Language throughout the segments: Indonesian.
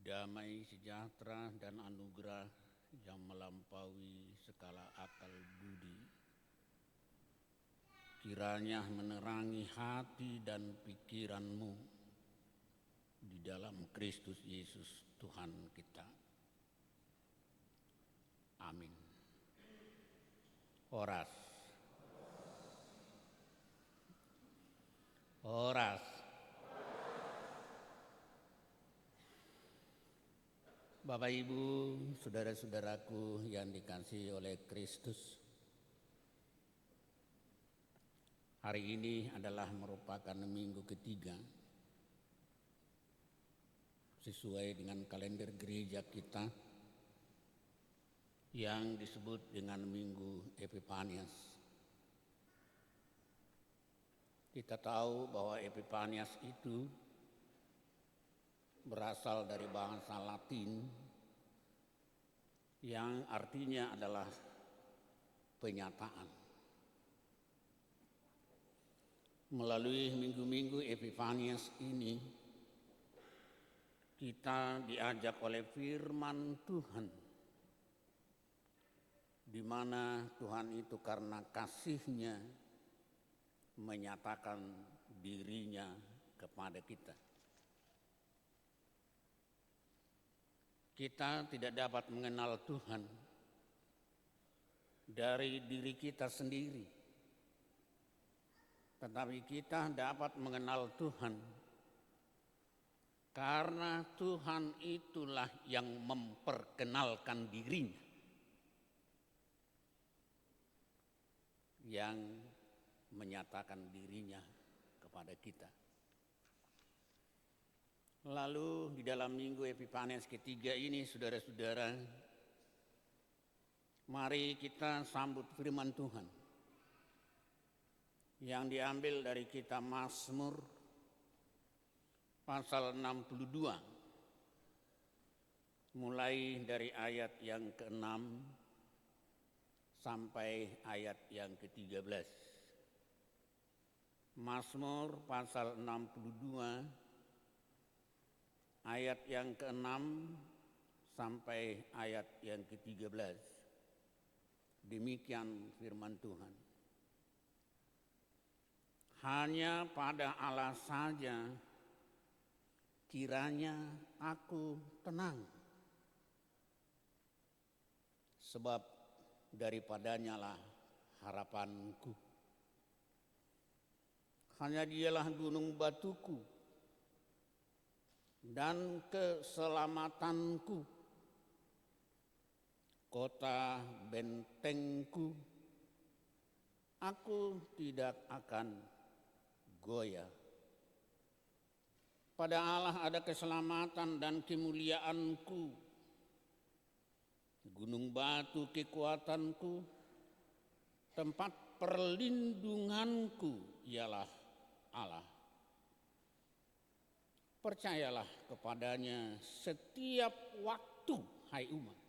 damai sejahtera dan anugerah yang melampaui segala akal budi, kiranya menerangi hati dan pikiranmu di dalam Kristus Yesus Tuhan kita. Amin. Oras. Oras. Bapak Ibu, saudara-saudaraku yang dikasihi oleh Kristus, hari ini adalah merupakan minggu ketiga sesuai dengan kalender gereja kita yang disebut dengan Minggu Epifanias. Kita tahu bahwa Epifanias itu berasal dari bahasa Latin yang artinya adalah penyataan. Melalui minggu-minggu Epifanias ini, kita diajak oleh firman Tuhan, di mana Tuhan itu karena kasih-Nya menyatakan diri-Nya kepada kita. Kita tidak dapat mengenal Tuhan dari diri kita sendiri, tetapi kita dapat mengenal Tuhan karena Tuhan itulah yang memperkenalkan diri-Nya, yang menyatakan diri-Nya kepada kita. Lalu di dalam minggu Epifanias ketiga ini, saudara-saudara, mari kita sambut firman Tuhan yang diambil dari kitab Mazmur pasal 62, mulai dari ayat yang ke-6 sampai ayat yang ke-13. Mazmur pasal 62 ayat yang ke-6 sampai ayat yang ke-13. Demikian firman Tuhan. Hanya pada Allah saja kiranya aku tenang, sebab daripadanya lah harapanku. Hanya Dialah gunung batuku dan keselamatanku, kota bentengku, aku tidak akan goyah. Pada Allah ada keselamatan dan kemuliaanku, gunung batu kekuatanku, tempat perlindunganku ialah Allah. Percayalah kepadanya setiap waktu, hai umat.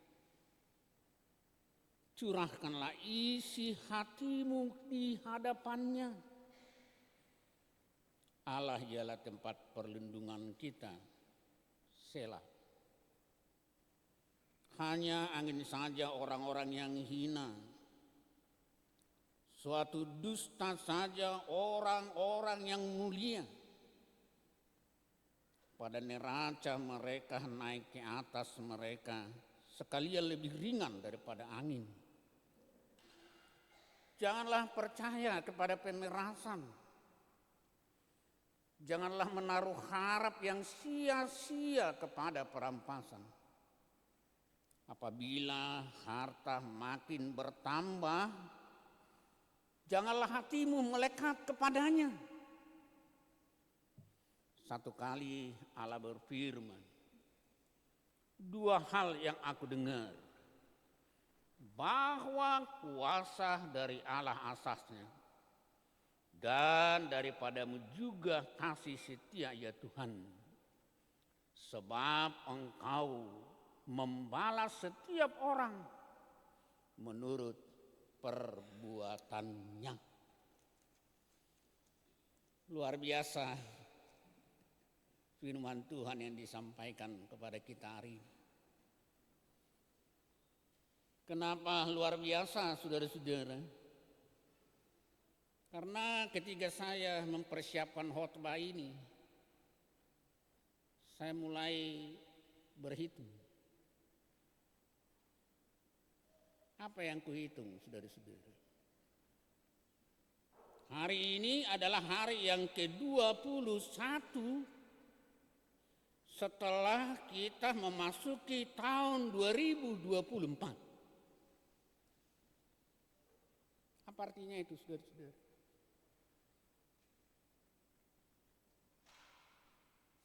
Curahkanlah isi hatimu di hadapannya. Allah ialah tempat perlindungan kita. Selah. Hanya angin saja orang-orang yang hina. Suatu dusta saja orang-orang yang mulia. Pada neraca mereka naik ke atas mereka, sekalian lebih ringan daripada angin. Janganlah percaya kepada pemerasan. Janganlah menaruh harap yang sia-sia kepada perampasan. Apabila harta makin bertambah, janganlah hatimu melekat kepadanya. Satu kali Allah berfirman, dua hal yang aku dengar, bahwa kuasa dari Allah asasnya, dan daripadamu juga kasih setia ya Tuhan, sebab Engkau membalas setiap orang menurut perbuatannya. Luar biasa. firman Tuhan yang disampaikan kepada kita hari ini. Kenapa luar biasa saudara-saudara? Karena ketika saya mempersiapkan khotbah ini, saya mulai berhitung. Apa yang kuhitung saudara-saudara? Hari ini adalah hari yang ke-21 setelah kita memasuki tahun 2024. Apa artinya itu saudara-saudara?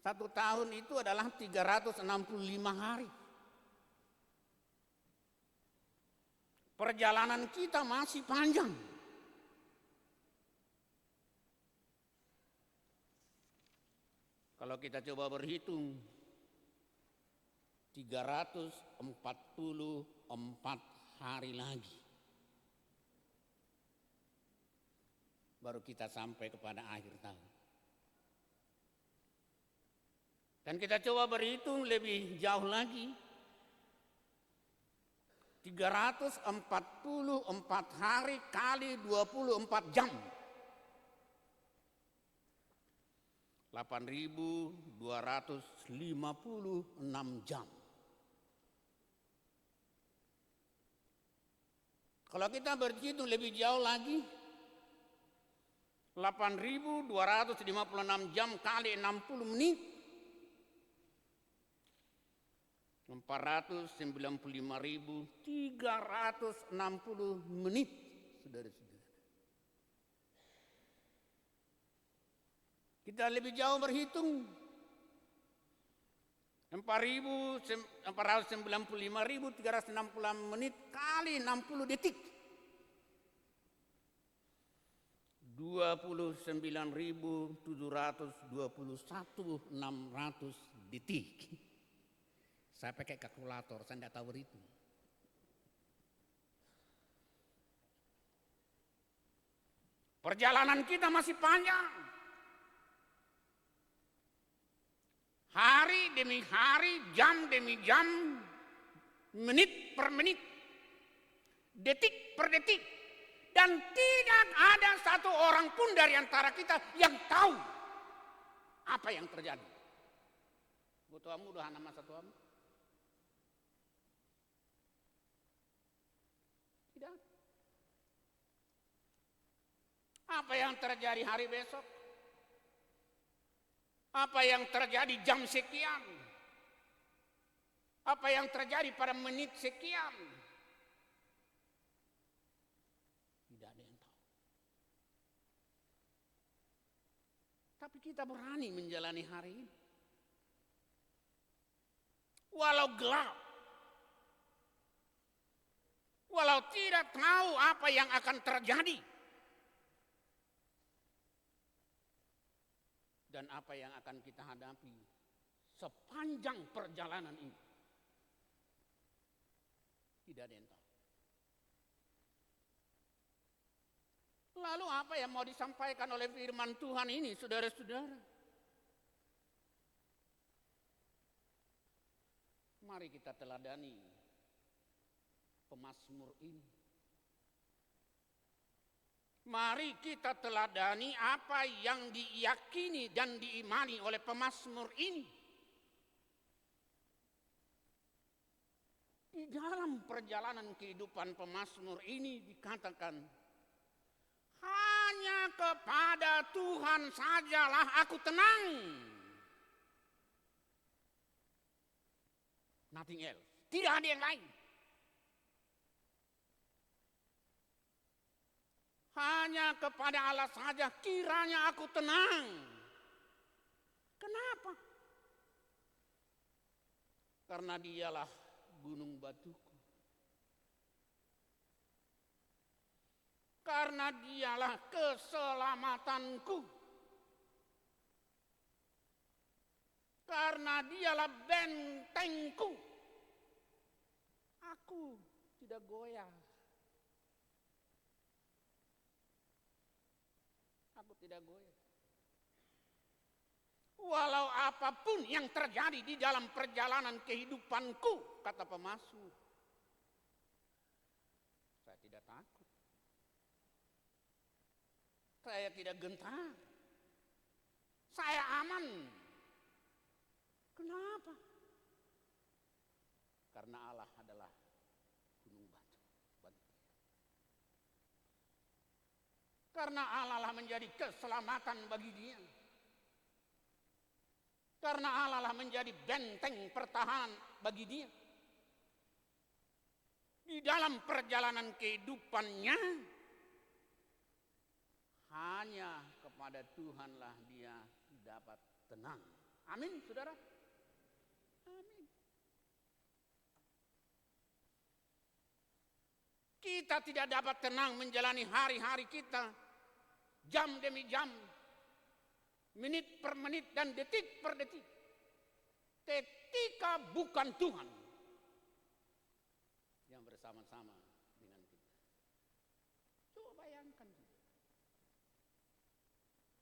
Satu tahun itu adalah 365 hari. Perjalanan kita masih panjang. Kalau kita coba berhitung, 344 hari lagi. Baru kita sampai kepada akhir tahun. Dan kita coba berhitung lebih jauh lagi. 344 hari kali 24 jam. 8.256 jam. Kalau kita berhitung lebih jauh lagi, 8.256 jam kali 60 menit, 495.360 menit, saudara-saudara. Kita lebih jauh berhitung, 495.360 menit kali 60 detik. 29.721.600 detik. Saya pakai kalkulator, saya tidak tahu berhitung. Perjalanan kita masih panjang. Hari demi hari, jam demi jam, menit per menit, detik per detik. Dan tidak ada satu orang pun dari antara kita yang tahu apa yang terjadi. Butuhamu doa nama satu amu. Tidak. Apa yang terjadi hari besok? Apa yang terjadi jam sekian? Apa yang terjadi pada menit sekian? Tidak ada yang tahu. Tapi kita berani menjalani hari ini. Walau gelap. Walau tidak tahu apa yang akan terjadi. Dan apa yang akan kita hadapi sepanjang perjalanan ini. Tidak ada yang tahu. Lalu apa yang mau disampaikan oleh firman Tuhan ini, saudara-saudara? Mari kita teladani pemazmur ini. Mari kita teladani apa yang diyakini dan diimani oleh pemazmur ini. Di dalam perjalanan kehidupan pemazmur ini dikatakan, hanya kepada Tuhan sajalah aku tenang. Nothing else. Tidak ada yang lain. Hanya kepada Allah saja kiranya aku tenang. Kenapa? Karena dialah gunung batuku. Karena dialah keselamatanku. Karena dialah bentengku. Aku tidak goyah. Aku tidak goyah. Walau apapun yang terjadi di dalam perjalanan kehidupanku, kata pemazmur, saya tidak takut. Saya tidak gentar. Saya aman. Kenapa? Karena Allah adalah gunung batu bagi dia. Karena Allah lah menjadi keselamatan bagi dia. Karena Allah lah menjadi benteng pertahanan bagi dia. Di dalam perjalanan kehidupannya, hanya kepada Tuhanlah dia dapat tenang. Amin, saudara. Amin. Kita tidak dapat tenang menjalani hari-hari kita, jam demi jam, menit per menit dan detik per detik, ketika bukan Tuhan yang bersama-sama dengan kita. Coba bayangkan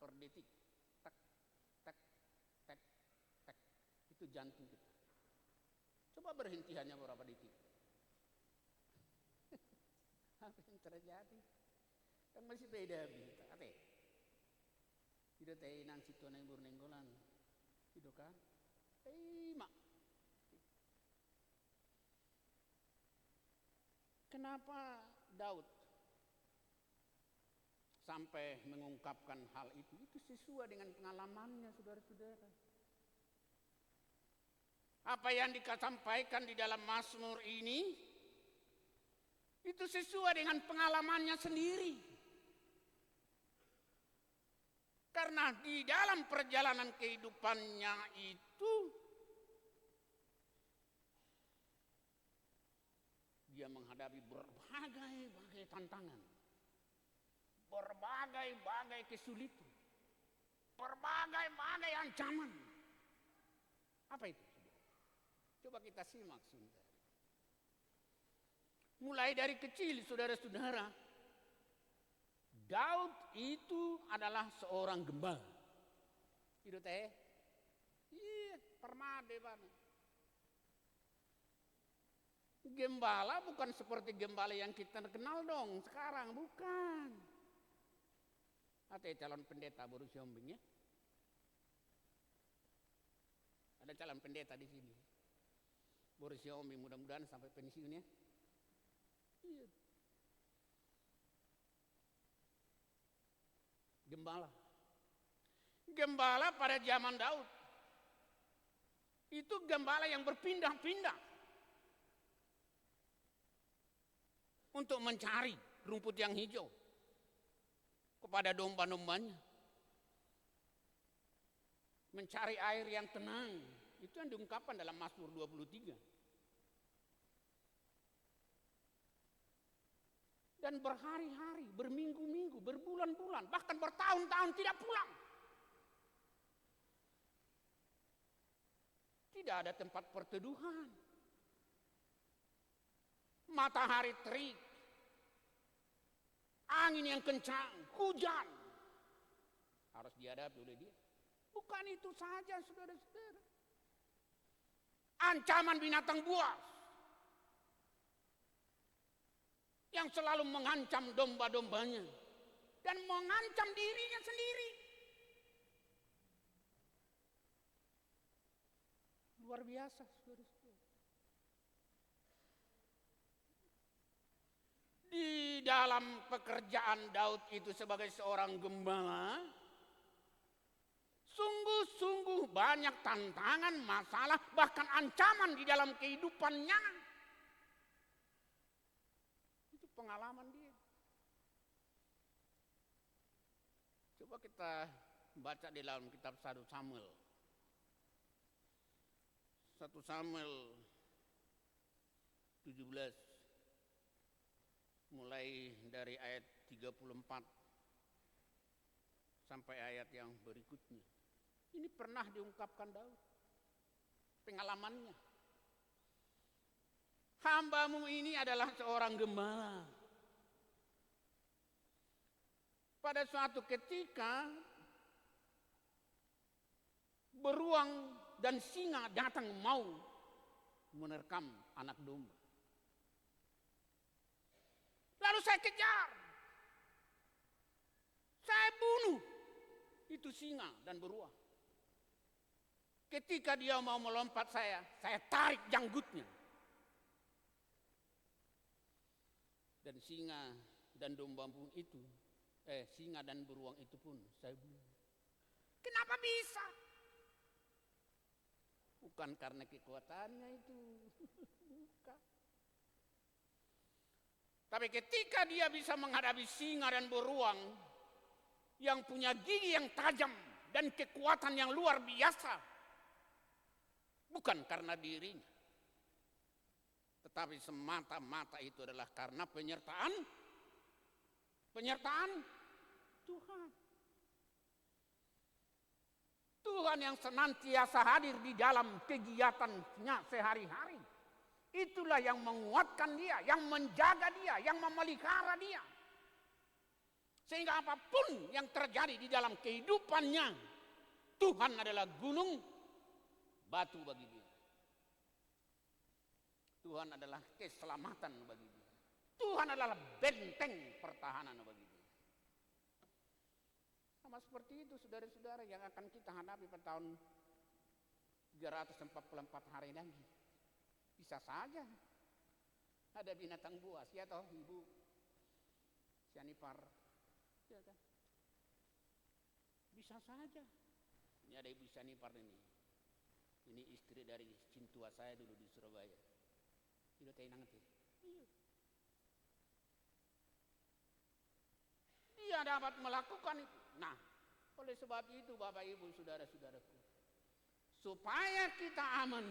per detik, tak, tak, tak, tak, itu jantung kita. Coba berhenti hanya beberapa detik. Apa yang terjadi? Kan masih beda kita. Ate. Tidak tahu nang situ nang burnenggolan. Itu kan? Mak. Kenapa Daud sampai mengungkapkan hal itu? Itu sesuai dengan pengalamannya, saudara-saudara. Apa yang disampaikan di dalam Mazmur ini itu sesuai dengan pengalamannya sendiri. Karena di dalam perjalanan kehidupannya itu dia menghadapi berbagai tantangan, berbagai kesulitan, berbagai ancaman. Apa itu? Coba kita simak sebentar. Mulai dari kecil, saudara-saudara, Daud itu adalah seorang gembala. Itu teh, iya, permade banget. Gembala bukan seperti gembala yang kita kenal dong sekarang, bukan. Ada calon pendeta baru siombing ya. Ada calon pendeta di sini. Baru siombing, mudah-mudahan sampai pensiun ya. Iya. Gembala pada zaman Daud itu gembala yang berpindah-pindah untuk mencari rumput yang hijau kepada domba-dombanya, mencari air yang tenang. Itu yang diungkapkan dalam Mazmur 23. Dan berhari-hari, berminggu-minggu, berbulan-bulan, bahkan bertahun-tahun tidak pulang. Tidak ada tempat perteduhan. Matahari terik, angin yang kencang, hujan, harus dihadapi oleh dia. Bukan itu saja, saudara-saudara. Ancaman binatang buas yang selalu mengancam domba-dombanya dan mengancam dirinya sendiri. Luar biasa, saudara-saudara. Di dalam pekerjaan Daud itu sebagai seorang gembala, sungguh-sungguh banyak tantangan, masalah, bahkan ancaman di dalam kehidupannya. Pengalaman dia. Coba kita baca di dalam kitab 1 Samuel. 1 Samuel 17 mulai dari ayat 34 sampai ayat yang berikutnya. Ini pernah diungkapkan Daud. Pengalamannya. Hambamu ini adalah seorang gembala. Pada suatu ketika beruang dan singa datang mau menerkam anak domba. Lalu saya kejar. Saya bunuh itu singa dan beruang. Ketika dia mau melompat saya tarik janggutnya. Dan singa dan domba pun itu, singa dan beruang itu pun saya bunuh. Kenapa bisa? Bukan karena kekuatannya itu. Bukan. Tapi ketika dia bisa menghadapi singa dan beruang yang punya gigi yang tajam dan kekuatan yang luar biasa, bukan karena dirinya, tetapi semata-mata itu adalah karena penyertaan Tuhan. Tuhan yang senantiasa hadir di dalam kegiatannya sehari-hari. Itulah yang menguatkan dia, yang menjaga dia, yang memelihara dia. Sehingga apapun yang terjadi di dalam kehidupannya, Tuhan adalah gunung batu bagi dia. Tuhan adalah keselamatan bagi dia. Tuhan adalah benteng pertahanan bagi dia. Sama seperti itu saudara-saudara yang akan kita hadapi pada tahun 344 hari lagi. Bisa saja ada binatang buas, ya toh Ibu Sianipar, ya kan? Bisa saja. Ini ada Ibu Sianipar ini. Ini istri dari cintua saya dulu di Surabaya. Itu tenang nanti. Dia dapat melakukan itu. Nah, oleh sebab itu Bapak Ibu saudara-saudaraku, supaya kita aman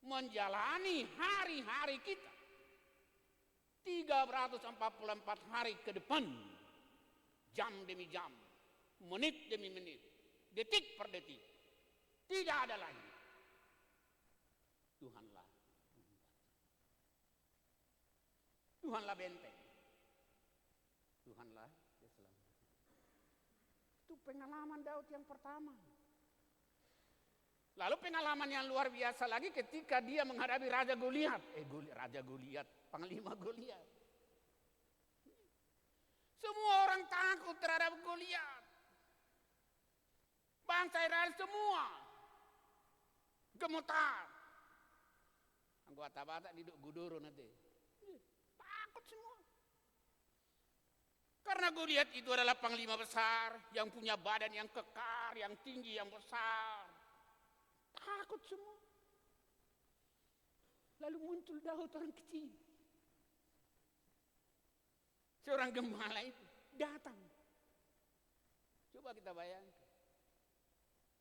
menjalani hari-hari kita 344 hari ke depan, jam demi jam, menit demi menit, detik per detik, tidak ada lagi. Tuhanlah benteng, Tuhanlah keselamatan. Itu pengalaman Daud yang pertama. Lalu pengalaman yang luar biasa lagi ketika dia menghadapi Raja Goliat. Raja Goliat, Panglima Goliat. Semua orang takut terhadap Goliat. Bangsa Israel semua gemetar. Anggota Batak di Gudoro nanti. Takut semua. Karena Goliat itu adalah panglima besar yang punya badan yang kekar, yang tinggi, yang besar. Takut semua. Lalu muncul Daud orang kecil. Seorang gembala itu datang. Coba kita bayangkan.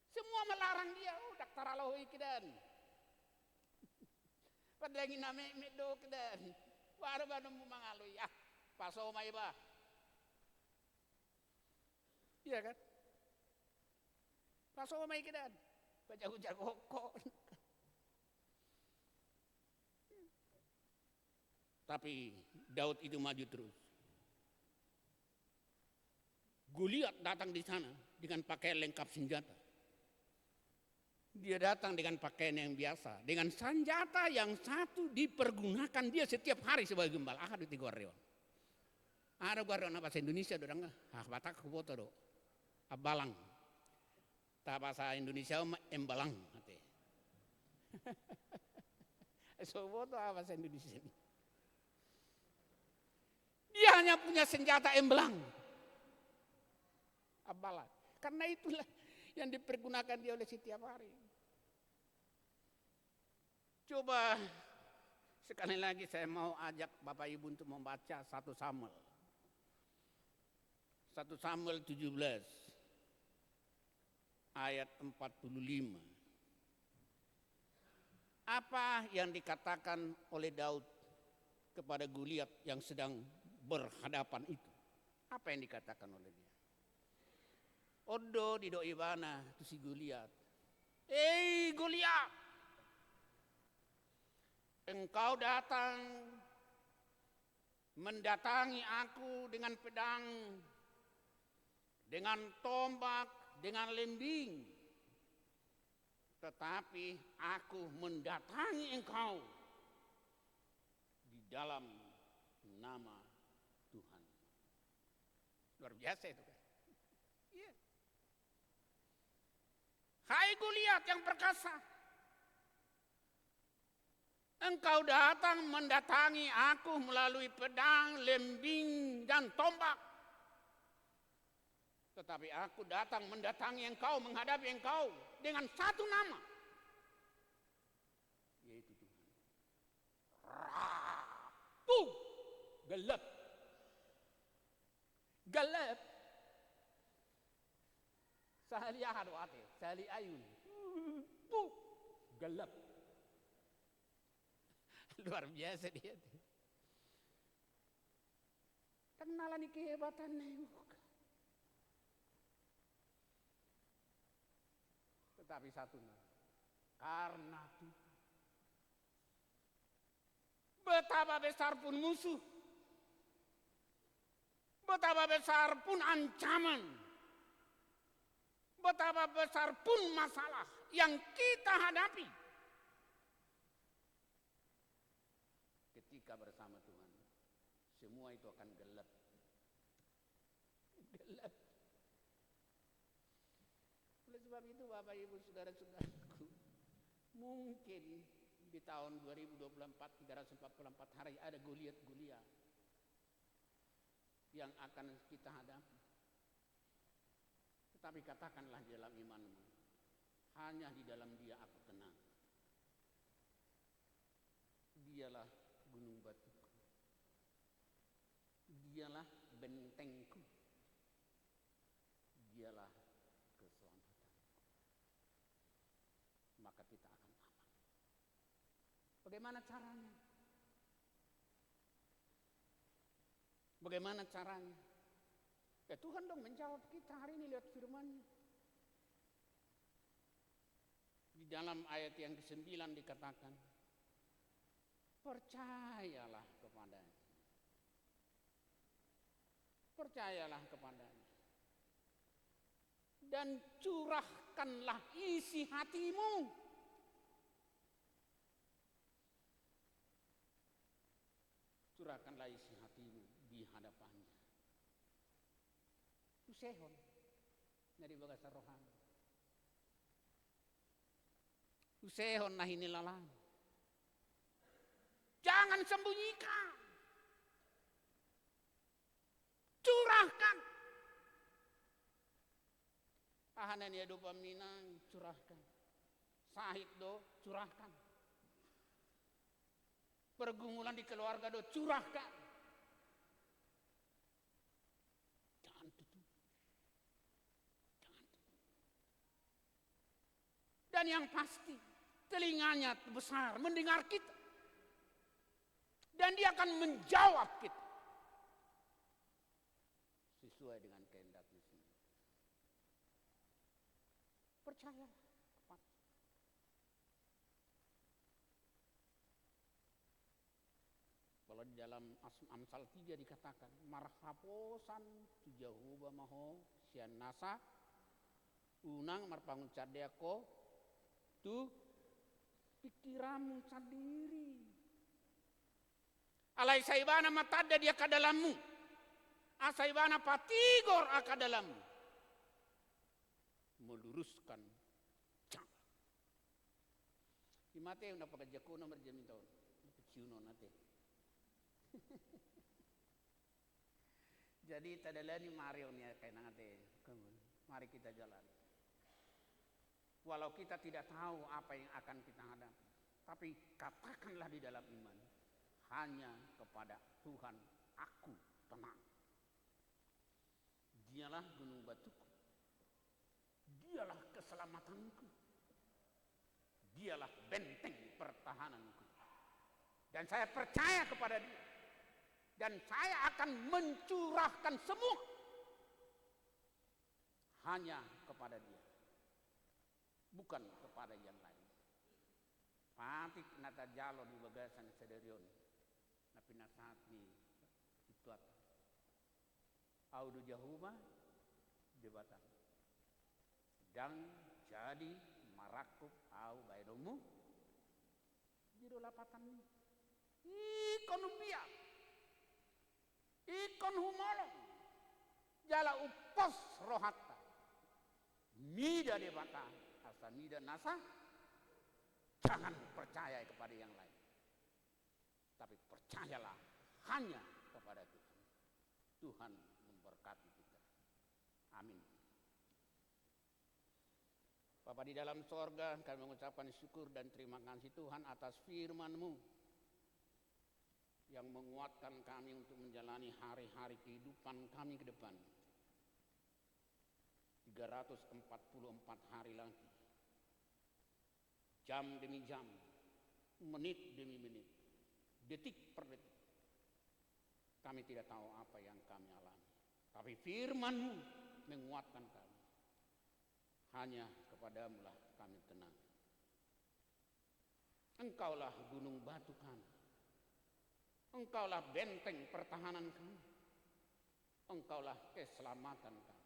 Semua melarang dia. Daktar alohi kedan. Padahal name medo kedan. Baru-baru mengalui. Paso mai ba. Iya kan? Paso mai kedan. Jago-jago kok. Tapi Daud itu maju terus. Goliat datang di sana dengan pakaian lengkap senjata. Dia datang dengan pakaian yang biasa, dengan senjata yang satu dipergunakan dia setiap hari sebagai gembala. Ada di Guardian. Ada Guardian bahasa Indonesia dorang Batak foto do. Abalang. Tak bahasa Indonesia embalang. So foto bahasa Indonesia. Dia hanya punya senjata embalang. Abalang. Karena itulah yang dipergunakan dia oleh setiap hari. Coba sekali lagi saya mau ajak Bapak Ibu untuk membaca 1 Samuel. 1 Samuel 17 ayat 45. Apa yang dikatakan oleh Daud kepada Goliat yang sedang berhadapan itu? Apa yang dikatakan oleh dia? Odo di doibana tu si Goliat. Goliat, engkau datang mendatangi aku dengan pedang, dengan tombak, dengan lembing. Tetapi aku mendatangi engkau di dalam nama Tuhan. Luar biasa itu kan. Iya. Hai Goliat yang perkasa, engkau datang mendatangi aku melalui pedang, lembing, dan tombak. Tetapi aku datang mendatangi engkau, menghadapi engkau dengan satu nama, yaitu Tuhan. Ratu gelap. Gelap. Sahali ahad wate, sahali ayun. Tuh gelap. Luar biasa dia. Kenalan kehebatannya. Tetapi satu nama, karena Tuhan. Betapa besar pun musuh, betapa besar pun ancaman, betapa besar pun masalah yang kita hadapi, ketika bersama Tuhan, semua itu akan gelap. Gelap. Oleh sebab itu Bapak Ibu saudara-saudaraku, mungkin di tahun 2024 344 hari ada Goliat-Goliat yang akan kita hadapi. Tetapi katakanlah di dalam imanmu, hanya di dalam Dia aku tenang. Dialah gunung batuku, Dialah bentengku, Dialah keselamatanku. Maka kita akan aman. Bagaimana caranya? Bagaimana caranya? Ya Tuhan dong menjawab kita hari ini lihat firman-Nya. Di dalam ayat yang ke-9 dikatakan, percayalah kepadanya. Percayalah kepadanya. Dan curahkanlah isi hatimu. Curahkanlah isi hatimu di hadapannya. Usehon dari bahasa rohani. Usehon nah ini lalang. Jangan sembunyikan. Curahkan. Tahanan ya dopamina curahkan. Sahid do curahkan. Pergumulan di keluarga do curahkan. Jangan tutup. Jangan tutup. Dan yang pasti telinganya besar mendengar kita. Dan dia akan menjawab kita sesuai dengan kehendaknya sendiri. Percaya. Kalau di dalam Amsal 3 dikatakan, marhaposan tu Jehovah maho sian nasa unang marpangun cadeako tu pikiranmu sendiri. Alai saibana matada dia kadalamu. Asaibana patigor akadalammu. Meluruskan jalan. Di mate una pagajako na marjamin taon. Peciuno nate. Jadi tadalani Mario nih kayak nangate. Mari kita jalan. Walau kita tidak tahu apa yang akan kita hadapi, tapi katakanlah di dalam iman, hanya kepada Tuhan aku tenang. Dialah gunung batuku, Dialah keselamatanku, Dialah benteng pertahananku. Dan saya percaya kepada Dia. Dan saya akan mencurahkan semua hanya kepada Dia, bukan kepada yang lain. Patik nata jalo di bagasan sederion, napi nasaat ni ituat. Audu Jahuma debatan. Dan jadi tarakub au baidomu jiro lapatan ni ikon biak ikon humolong jala upos rohatta mida debata asa mida nasa. Jangan percaya kepada yang lain, tapi percayalah hanya kepada Tuhan. Tuhan memberkati kita. Amin. Bapa di dalam sorga, kami mengucapkan syukur dan terima kasih Tuhan atas firman-Mu yang menguatkan kami untuk menjalani hari-hari kehidupan kami ke depan. 344 hari lagi, jam demi jam, menit demi menit, detik per detik, kami tidak tahu apa yang kami alami, tapi firman-Mu menguatkan kami. Hanya kepadamu lah kami tenang. Engkaulah gunung batu kami, Engkaulah benteng pertahanan kami, Engkaulah keselamatan kami.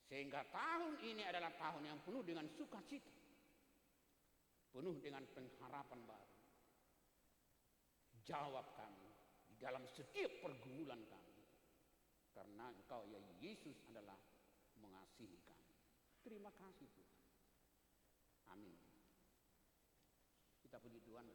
Sehingga tahun ini adalah tahun yang penuh dengan sukacita, penuh dengan pengharapan baru. Jawab kami di dalam setiap pergumulan kami, karena Engkau ya Yesus adalah mengasihi kami. Terima kasih Tuhan. Amin. Kita puji Tuhan.